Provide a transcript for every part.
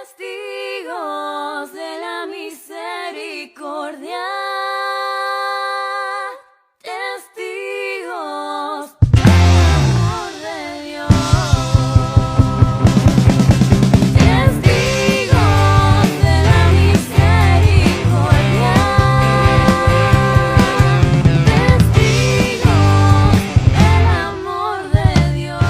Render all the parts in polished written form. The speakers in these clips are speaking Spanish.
testigos de la misericordia, testigos del amor de Dios, testigos de la misericordia, testigos del amor de Dios.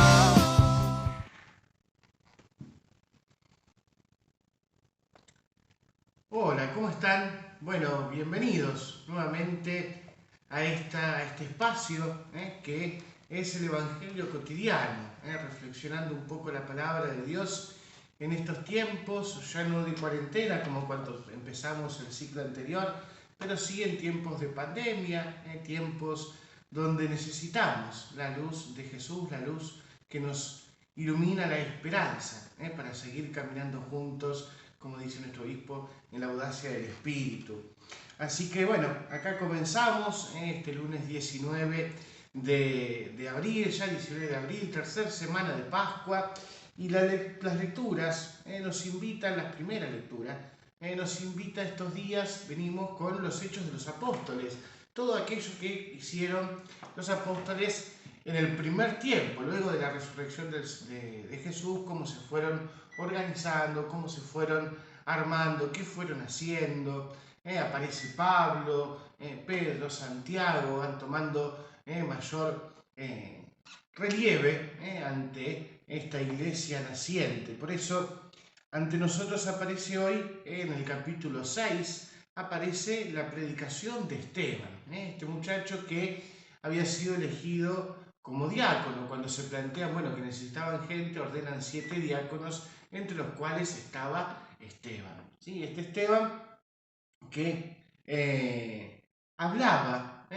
Hola, ¿cómo están? Bueno, bienvenidos nuevamente a este espacio que es el Evangelio cotidiano, reflexionando un poco la palabra de Dios en estos tiempos, ya no de cuarentena como cuando empezamos el ciclo anterior, pero sí en tiempos de pandemia, tiempos donde necesitamos la luz de Jesús, la luz que nos ilumina la esperanza, para seguir caminando juntos, como dice nuestro obispo, en la audacia del Espíritu. Así que bueno, acá comenzamos este lunes 19 de abril, ya 19 de abril, tercera semana de Pascua, y las lecturas nos invitan, las primeras lecturas, nos invita estos días, venimos con los hechos de los apóstoles, todo aquello que hicieron los apóstoles en el primer tiempo, luego de la resurrección de Jesús, cómo se fueron organizando, cómo se fueron armando, qué fueron haciendo. Aparece Pablo, Pedro, Santiago, van tomando mayor relieve ante esta iglesia naciente. Por eso, ante nosotros aparece hoy, en el capítulo 6, aparece la predicación de Esteban, este muchacho que había sido elegido como diácono. Cuando se plantean, bueno, que necesitaban gente, ordenan 7 diáconos, entre los cuales estaba Esteban. ¿Sí? Este Esteban que hablaba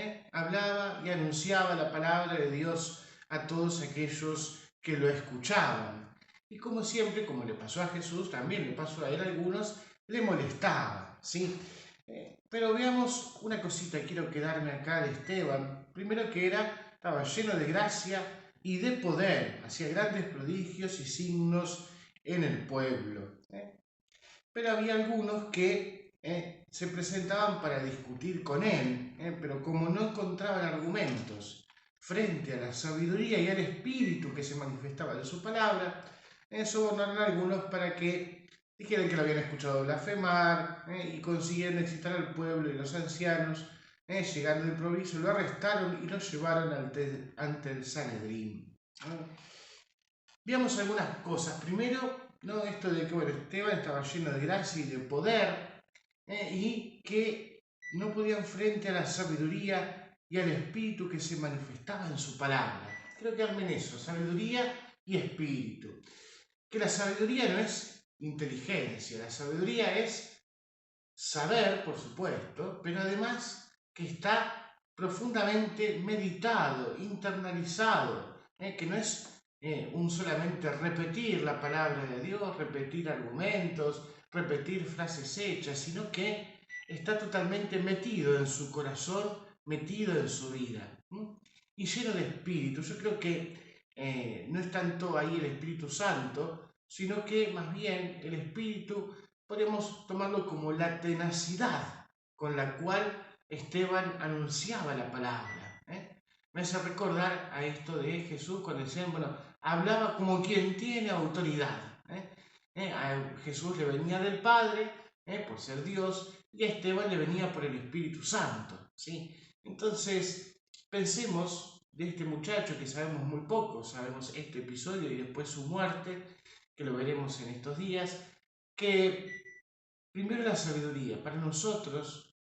y anunciaba la palabra de Dios a todos aquellos que lo escuchaban. Y como siempre, como le pasó a Jesús, también le pasó a él, algunos le molestaba, ¿sí? Pero veamos una cosita, quiero quedarme acá de Esteban. Primero que estaba lleno de gracia y de poder, hacía grandes prodigios y signos en el pueblo. Pero había algunos que se presentaban para discutir con él, pero como no encontraban argumentos frente a la sabiduría y al espíritu que se manifestaba de su palabra, sobornaron a algunos para que dijeran que lo habían escuchado blasfemar, y consiguieron excitar al pueblo y los ancianos. Llegando de improviso, lo arrestaron y lo llevaron ante el Sanedrín. Veamos algunas cosas. Primero, esto de que Esteban estaba lleno de gracia y de poder, y que no podían frente a la sabiduría y al espíritu que se manifestaba en su palabra. Creo que armen eso, sabiduría y espíritu. Que la sabiduría no es inteligencia, la sabiduría es saber, por supuesto, pero además que está profundamente meditado, internalizado, que no es un solamente repetir la palabra de Dios, repetir argumentos, repetir frases hechas, sino que está totalmente metido en su corazón, metido en su vida, y lleno de espíritu. Yo creo que no es tanto ahí el Espíritu Santo, sino que más bien el Espíritu podemos tomarlo como la tenacidad con la cual Esteban anunciaba la palabra. Me hace recordar a esto de Jesús cuando decían, bueno, hablaba como quien tiene autoridad. A Jesús le venía del Padre, por ser Dios, y a Esteban le venía por el Espíritu Santo. ¿Sí? Entonces, pensemos de este muchacho que sabemos muy poco, sabemos este episodio y después su muerte, que lo veremos en estos días, que primero la sabiduría, para nosotros,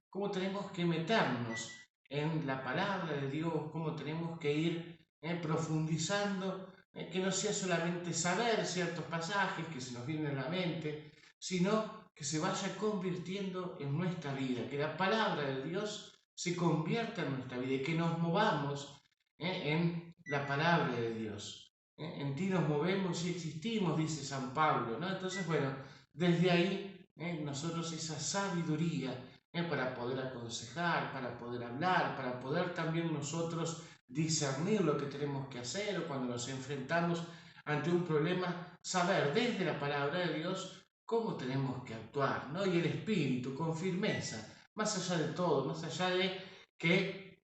cómo tenemos que meternos en la palabra de Dios, cómo tenemos que ir profundizando, que no sea solamente saber ciertos pasajes que se nos vienen a la mente, sino que se vaya convirtiendo en nuestra vida, que la palabra de Dios se convierta en nuestra vida y que nos movamos en la palabra de Dios. En ti nos movemos y existimos, dice San Pablo, ¿no? Entonces, bueno, desde ahí nosotros esa sabiduría para poder aconsejar, para poder hablar, para poder también nosotros discernir lo que tenemos que hacer, o cuando nos enfrentamos ante un problema, saber desde la palabra de Dios cómo tenemos que actuar, ¿no? Y el espíritu con firmeza, más allá de todo, más allá de que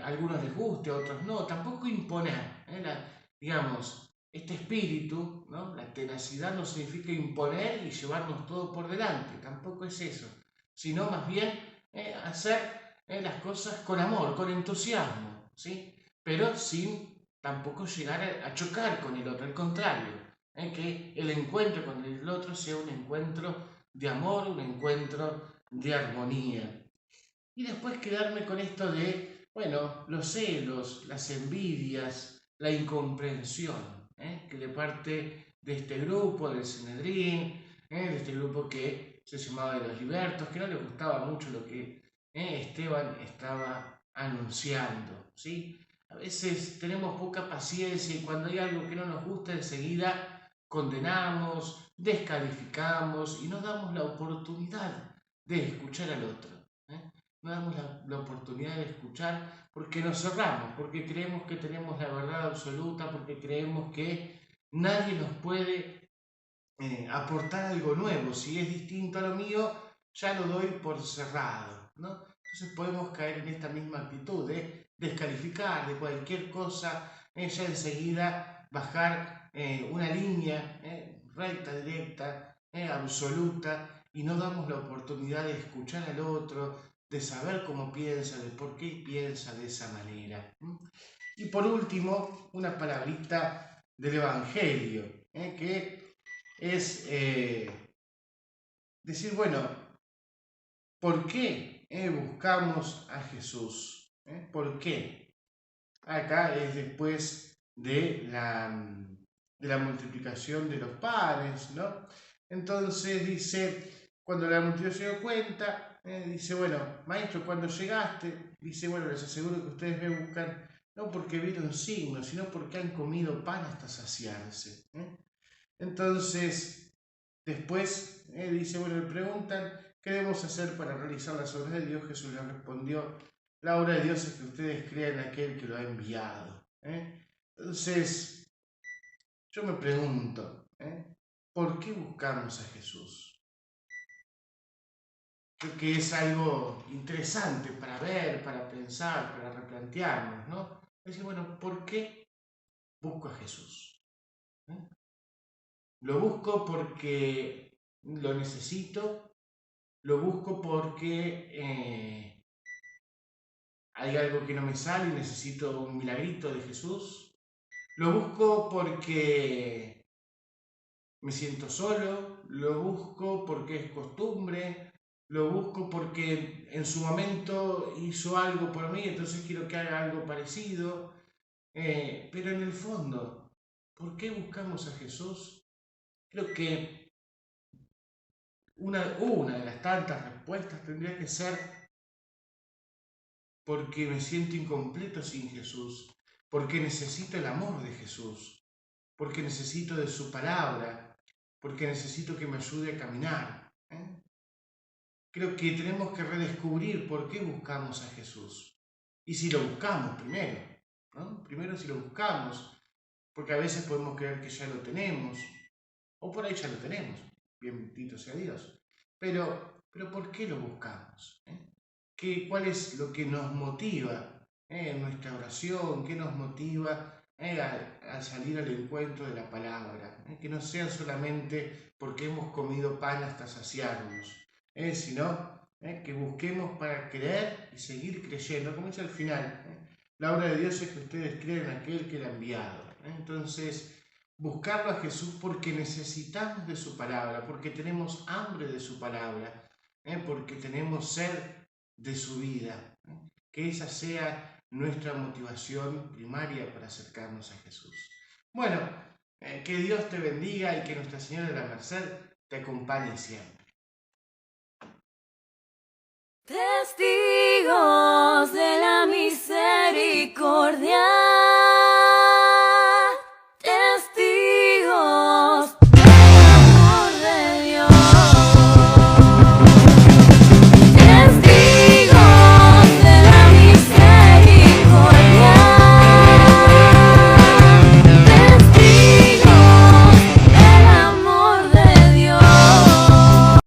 a algunos les guste, a otros no, tampoco imponer, digamos, este espíritu, ¿no? La tenacidad no significa imponer y llevarnos todo por delante, tampoco es eso, sino más bien hacer las cosas con amor, con entusiasmo, ¿sí? Pero sin tampoco llegar a chocar con el otro, al contrario, que el encuentro con el otro sea un encuentro de amor, un encuentro de armonía. Y después quedarme con esto de, bueno, los celos, las envidias, la incomprensión, que de parte de este grupo, del Sanedrín, de este grupo que se llamaba de los libertos, que no les gustaba mucho lo que Esteban estaba anunciando, ¿sí? A veces tenemos poca paciencia y cuando hay algo que no nos gusta enseguida condenamos, descalificamos y no damos la oportunidad de escuchar al otro. No damos la oportunidad de escuchar porque nos cerramos, porque creemos que tenemos la verdad absoluta, porque creemos que nadie nos puede aportar algo nuevo. Si es distinto a lo mío, ya lo doy por cerrado, ¿no? Entonces podemos caer en esta misma actitud de descalificar de cualquier cosa, ya enseguida bajar una línea recta, directa, absoluta, y no damos la oportunidad de escuchar al otro, de saber cómo piensa, de por qué piensa de esa manera. Y por último, una palabrita del Evangelio, que es decir, bueno, ¿por qué buscamos a Jesús? ¿Por qué? Acá es después de la multiplicación de los panes, ¿no? Entonces dice, cuando la multitud se dio cuenta, dice, bueno, maestro, cuando llegaste, dice, bueno, les aseguro que ustedes me buscan no porque vieron signos, sino porque han comido pan hasta saciarse. Entonces, después dice, bueno, le preguntan, ¿qué debemos hacer para realizar las obras de Dios? Jesús le respondió, la obra de Dios es que ustedes crean en aquel que lo ha enviado. Entonces, yo me pregunto, ¿por qué buscamos a Jesús? Creo que es algo interesante para ver, para pensar, para replantearnos, ¿no? Decir, bueno, ¿por qué busco a Jesús? Lo busco porque lo necesito, lo busco porque hay algo que no me sale y necesito un milagrito de Jesús. Lo busco porque me siento solo, lo busco porque es costumbre, lo busco porque en su momento hizo algo por mí, entonces quiero que haga algo parecido. Pero en el fondo, ¿por qué buscamos a Jesús? Creo que una de las tantas respuestas tendría que ser porque me siento incompleto sin Jesús, porque necesito el amor de Jesús, porque necesito de su palabra, porque necesito que me ayude a caminar. Creo que tenemos que redescubrir por qué buscamos a Jesús. Y si lo buscamos primero, ¿no? Primero si lo buscamos, porque a veces podemos creer que ya lo tenemos, o por ahí ya lo tenemos, bendito sea Dios. Pero ¿por qué lo buscamos? ¿Cuál es lo que nos motiva en nuestra oración? ¿Qué nos motiva a salir al encuentro de la palabra? Que no sea solamente porque hemos comido pan hasta saciarnos, sino que busquemos para creer y seguir creyendo, como dice al final. La obra de Dios es que ustedes creen en aquel que le ha enviado. Entonces, buscarlo a Jesús porque necesitamos de su palabra, porque tenemos hambre de su palabra, porque tenemos sed de su vida. Que esa sea nuestra motivación primaria para acercarnos a Jesús. Bueno, que Dios te bendiga y que Nuestra Señora de la Merced te acompañe siempre. Testigos de la misericordia.